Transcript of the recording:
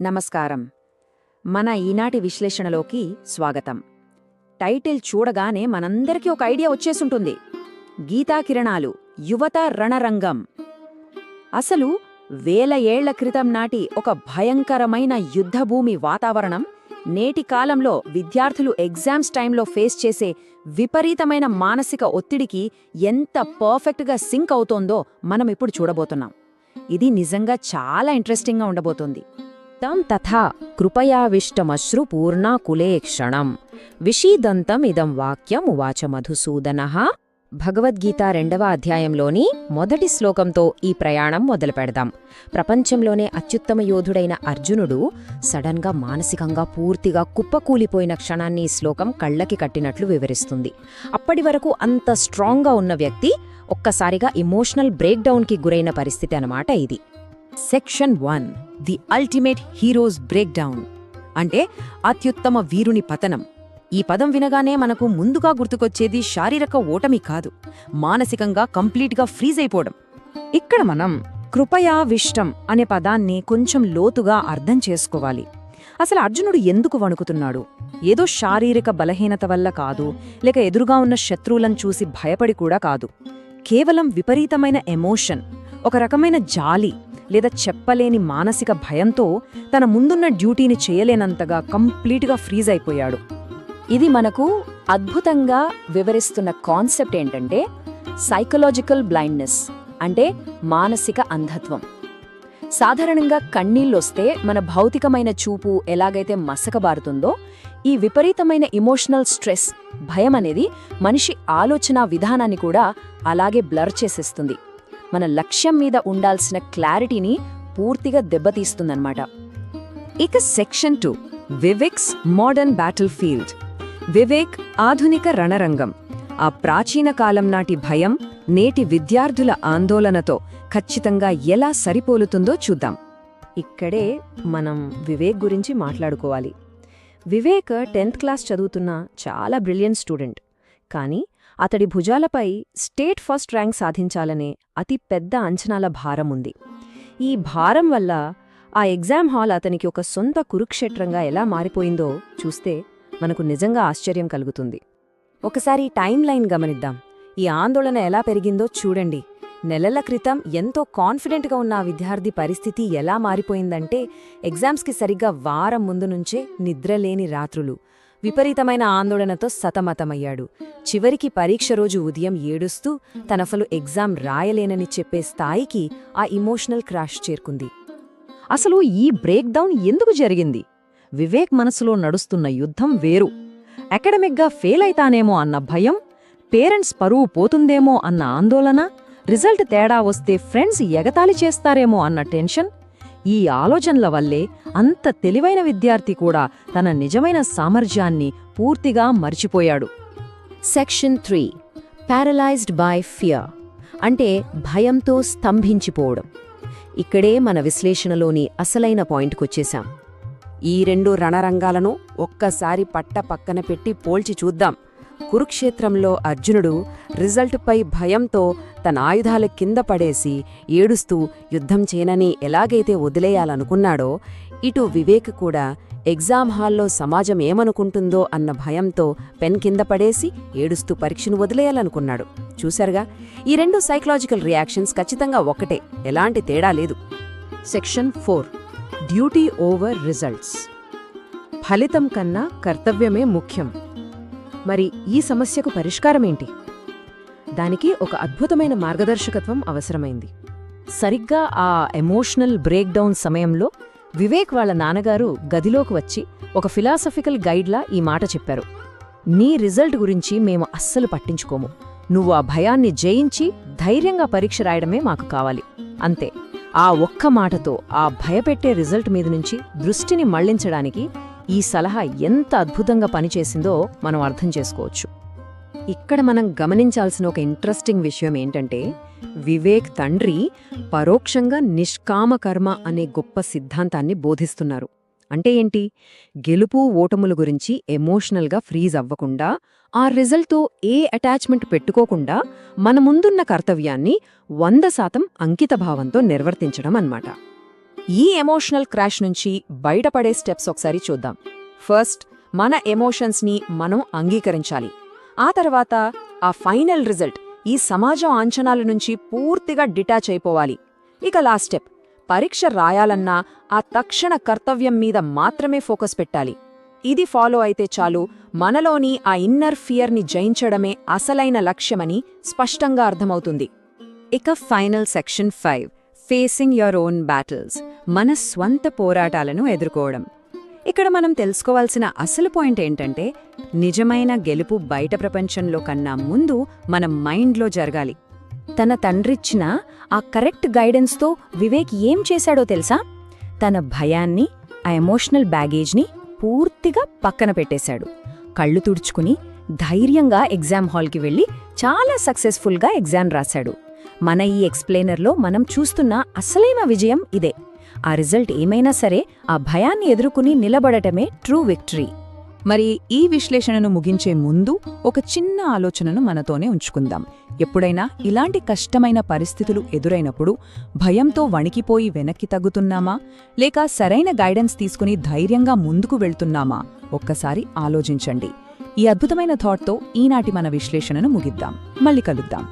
నమస్కారం. మన ఈనాటి విశ్లేషణలోకి స్వాగతం. టైటిల్ చూడగానే మనందరికీ ఒక ఐడియా వచ్చేసుంటుంది. గీతాకిరణాలు, యువత రణరంగం. అసలు వేల ఏళ్ల క్రితం నాటి ఒక భయంకరమైన యుద్ధభూమి వాతావరణం నేటి కాలంలో విద్యార్థులు ఎగ్జామ్స్ టైంలో ఫేస్ చేసే విపరీతమైన మానసిక ఒత్తిడికి ఎంత పర్ఫెక్ట్గా సింక్ అవుతోందో మనం ఇప్పుడు చూడబోతున్నాం. ఇది నిజంగా చాలా ఇంట్రెస్టింగ్గా ఉండబోతోంది. తం తథా కృపయావిష్టమశ్రు పూర్ణాకులే క్షణం విషీదంతం ఇదం వాక్యం ఉవాచ మధుసూదనః. భగవద్గీత 2వ అధ్యాయంలోని మొదటి శ్లోకంతో ఈ ప్రయాణం మొదలుపెడదాం. ప్రపంచంలోనే అత్యుత్తమ యోధుడైన అర్జునుడు సడన్గా మానసికంగా పూర్తిగా కుప్పకూలిపోయిన క్షణాన్ని ఈ శ్లోకం కళ్ళకి కట్టినట్లు వివరిస్తుంది. అప్పటి వరకు అంత స్ట్రాంగ్గా ఉన్న వ్యక్తి ఒక్కసారిగా ఇమోషనల్ బ్రేక్డౌన్కి గురైన పరిస్థితి అన్నమాట ఇది. Section 1, the ultimate heroes breakdown, అంటే అత్యుత్తమ వీరుని పతనం. ఈ పదం వినగానే మనకు ముందుగా గుర్తుకొచ్చేది శారీరక ఓటమి కాదు, మానసికంగా కంప్లీట్గా ఫ్రీజ్ అయిపోవడం. ఇక్కడ మనం కృపయావిష్టం అనే పదాన్ని కొంచెం లోతుగా అర్థం చేసుకోవాలి. అసలు అర్జునుడు ఎందుకు వణుకుతున్నాడు? ఏదో శారీరక బలహీనత వల్ల కాదు, లేక ఎదురుగా ఉన్న శత్రువులను చూసి భయపడి కూడా కాదు. కేవలం విపరీతమైన ఎమోషన్, ఒక రకమైన జాలి లేదా చెప్పలేని మానసిక భయంతో తన ముందున్న డ్యూటీని చేయలేనంతగా కంప్లీట్గా ఫ్రీజ్ అయిపోయాడు. ఇది మనకు అద్భుతంగా వివరిస్తున్న కాన్సెప్ట్ ఏంటంటే సైకలాజికల్ బ్లైండ్నెస్, అంటే మానసిక అంధత్వం. సాధారణంగా కన్నీళ్ళొస్తే మన భౌతికమైన చూపు ఎలాగైతే మసకబారుతుందో, ఈ విపరీతమైన ఇమోషనల్ స్ట్రెస్, భయం అనేది మనిషి ఆలోచనా విధానాన్ని కూడా అలాగే బ్లర్ చేసేస్తుంది. మన లక్ష్యం మీద ఉండాల్సిన క్లారిటీని పూర్తిగా దెబ్బతీస్తుందన్నమాట. ఇక section 2, Vivek's modern battle field. Vivek ఆధునిక రణరంగం. ఆ ప్రాచీన కాలం నాటి భయం నేటి విద్యార్థుల ఆందోళనతో ఖచ్చితంగా ఎలా సరిపోలుతుందో చూద్దాం. ఇక్కడే మనం వివేక్ గురించి మాట్లాడుకోవాలి. వివేక్ 10th క్లాస్ చదువుతున్న చాలా బ్రిలియంట్ స్టూడెంట్. కానీ అతడి భుజాలపై స్టేట్ ఫస్ట్ ర్యాంక్ సాధించాలనే అతి పెద్ద అంచనాల భారం ఉంది. ఈ భారం వల్ల ఆ ఎగ్జామ్ హాల్ అతనికి ఒక సొంత కురుక్షేత్రంగా ఎలా మారిపోయిందో చూస్తే మనకు నిజంగా ఆశ్చర్యం కలుగుతుంది. ఒకసారి టైం లైన్ గమనిద్దాం. ఈ ఆందోళన ఎలా పెరిగిందో చూడండి. నెలల క్రితం ఎంతో కాన్ఫిడెంట్గా ఉన్న ఆ విద్యార్థి పరిస్థితి ఎలా మారిపోయిందంటే, ఎగ్జామ్స్కి సరిగ్గా వారం ముందు నుంచే నిద్రలేని రాత్రులు, విపరీతమైన ఆందోళనతో సతమతమయ్యాడు. చివరికి పరీక్ష రోజు ఉదయం ఏడుస్తూ తనసలు ఎగ్జామ్ రాయలేనని చెప్పే స్థాయికి ఆ ఇమోషనల్ క్రాష్ చేరుకుంది. అసలు ఈ బ్రేక్డౌన్ ఎందుకు జరిగింది? వివేక్ మనసులో నడుస్తున్న యుద్ధం వేరు. అకాడమిక్గా ఫెయిల్ అయితానేమో అన్న భయం, పేరెంట్స్ పరువు పోతుందేమో అన్న ఆందోళన, రిజల్ట్ తేడా వస్తే ఫ్రెండ్స్ ఎగతాళి చేస్తారేమో అన్న టెన్షన్. ఈ ఆలోచనల వల్లే అంత తెలివైన విద్యార్థి కూడా తన నిజమైన సామర్థ్యాన్ని పూర్తిగా మర్చిపోయాడు. సెక్షన్ 3, పారలైజ్డ్ బై ఫియర్, అంటే భయంతో స్తంభించిపోవడం. ఇక్కడే మన విశ్లేషణలోని అసలైన పాయింట్కొచ్చేశాం. ఈ 2 రణరంగాలను ఒక్కసారి పట్ట పక్కన పెట్టి పోల్చి చూద్దాం. కురుక్షేత్రంలో అర్జునుడు రిజల్ట్పై భయంతో తన ఆయుధాల కింద పడేసి ఏడుస్తూ యుద్ధం చేయనని ఎలాగైతే వదిలేయాలనుకున్నాడో, ఇటు వివేక్ కూడా ఎగ్జామ్ హాల్లో సమాజం ఏమనుకుంటుందో అన్న భయంతో పెన్ కింద పడేసి ఏడుస్తూ పరీక్షను వదిలేయాలనుకున్నాడు. చూశారుగా, ఈ 2 సైకలాజికల్ రియాక్షన్స్ ఖచ్చితంగా ఒకటే, ఎలాంటి తేడా లేదు. Section 4, duty over results. ఫలితం కన్నా కర్తవ్యమే ముఖ్యం. మరి ఈ సమస్యకు పరిష్కారమేంటి? దానికి ఒక అద్భుతమైన మార్గదర్శకత్వం అవసరమైంది. సరిగ్గా ఆ ఎమోషనల్ బ్రేక్డౌన్ సమయంలో వివేక్ వాళ్ళ నాన్నగారు గదిలోకి వచ్చి ఒక ఫిలాసఫికల్ గైడ్లా ఈ మాట చెప్పారు. నీ రిజల్ట్ గురించి మేము అస్సలు పట్టించుకోము. నువ్వు ఆ భయాన్ని జయించి ధైర్యంగా పరీక్ష రాయడమే మాకు కావాలి, అంతే. ఆ ఒక్క మాటతో ఆ భయపెట్టే రిజల్ట్ మీద నుంచి దృష్టిని మళ్లించడానికి ఈ సలహా ఎంత అద్భుతంగా పనిచేసిందో మనం అర్థం చేసుకోవచ్చు. ఇక్కడ మనం గమనించాల్సిన ఒక ఇంట్రెస్టింగ్ విషయం ఏంటంటే, వివేక్ తండ్రి పరోక్షంగా నిష్కామకర్మ అనే గొప్ప సిద్ధాంతాన్ని బోధిస్తున్నారు. అంటే ఏంటి? గెలుపు ఓటముల గురించి ఎమోషనల్గా ఫ్రీజ్ అవ్వకుండా, ఆ రిజల్ట్తో ఏ అటాచ్మెంట్ పెట్టుకోకుండా మన ముందున్న కర్తవ్యాన్ని 100% అంకితభావంతో నిర్వర్తించడం అన్నమాట. ఈ ఎమోషనల్ క్రాష్ నుంచి బయటపడే స్టెప్స్ ఒకసారి చూద్దాం. ఫస్ట్, మన ఎమోషన్స్ని మనం అంగీకరించాలి. ఆ తర్వాత ఆ ఫైనల్ రిజల్ట్ ఈ సమాజం అంచనాల నుంచి పూర్తిగా డిటాచ్ అయిపోవాలి. ఇక లాస్ట్ స్టెప్, పరీక్ష రాయాలన్నా ఆ తక్షణ కర్తవ్యం మీద మాత్రమే ఫోకస్ పెట్టాలి. ఇది ఫాలో అయితే చాలు, మనలోని ఆ ఇన్నర్ ఫియర్ని జయించడమే అసలైన లక్ష్యమని స్పష్టంగా అర్థమవుతుంది. ఇక final section 5, facing your own battles, మన స్వంత పోరాటాలను ఎదుర్కోవడం. ఇక్కడ మనం తెలుసుకోవాల్సిన అసలు పాయింట్ ఏంటంటే, నిజమైన గెలుపు బయట ప్రపంచంలో కన్నా ముందు మన మైండ్లో జరగాలి. తన తండ్రిచ్చిన ఆ కరెక్ట్ గైడెన్స్తో వివేక్ ఏం చేశాడో తెలుసా? తన భయాన్ని, ఆ ఎమోషనల్ బ్యాగేజ్ని పూర్తిగా పక్కన పెట్టేశాడు. కళ్ళు తుడుచుకుని ధైర్యంగా ఎగ్జామ్ హాల్కి వెళ్ళి చాలా సక్సెస్ఫుల్గా ఎగ్జామ్ రాశాడు. మన ఈ ఎక్స్ప్లెయినర్లో మనం చూస్తున్న అసలైన విజయం ఇదే. ఆ రిజల్ట్ ఏమైనా సరే ఆ భయాన్ని ఎదుర్కొని నిలబడటమే ట్రూ విక్టరీ. మరి ఈ విశ్లేషణను ముగించే ముందు ఒక చిన్న ఆలోచనను మనతోనే ఉంచుకుందాం. ఎప్పుడైనా ఇలాంటి కష్టమైన పరిస్థితులు ఎదురైనప్పుడు భయంతో వణికిపోయి వెనక్కి తగ్గుతున్నామా, లేక సరైన గైడెన్స్ తీసుకుని ధైర్యంగా ముందుకు వెళ్తున్నామా? ఒక్కసారి ఆలోచించండి. ఈ అద్భుతమైన థాట్తో ఈనాటి మన విశ్లేషణను ముగిద్దాం. మళ్ళీ కలుద్దాం.